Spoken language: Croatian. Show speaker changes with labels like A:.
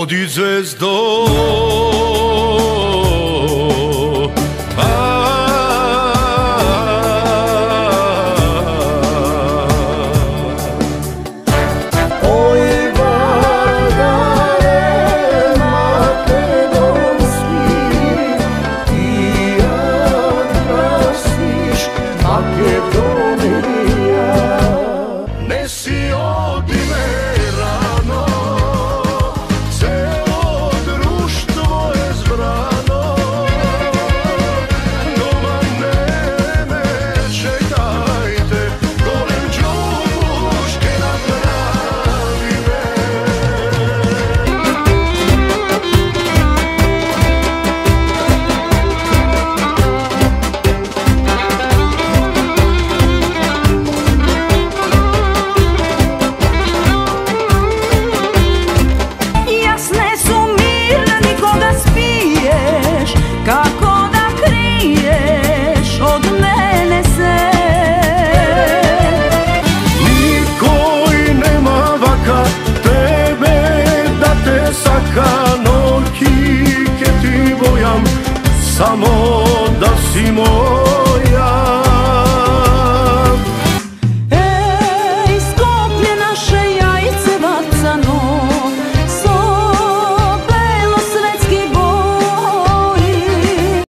A: Odi zvezdo,
B: Oj vladare makedonski, ti nadrasiš Makedonija. Nesi odine rano, celo društvo je zbrano, doma mene čekajte, golem đubuške napravime.
C: Jasne su mirni koga spiješ, kako da kriješ od mene se.
B: Niko i nema vaka tebe da te saka, noći ke ti bojam, samo da si moj.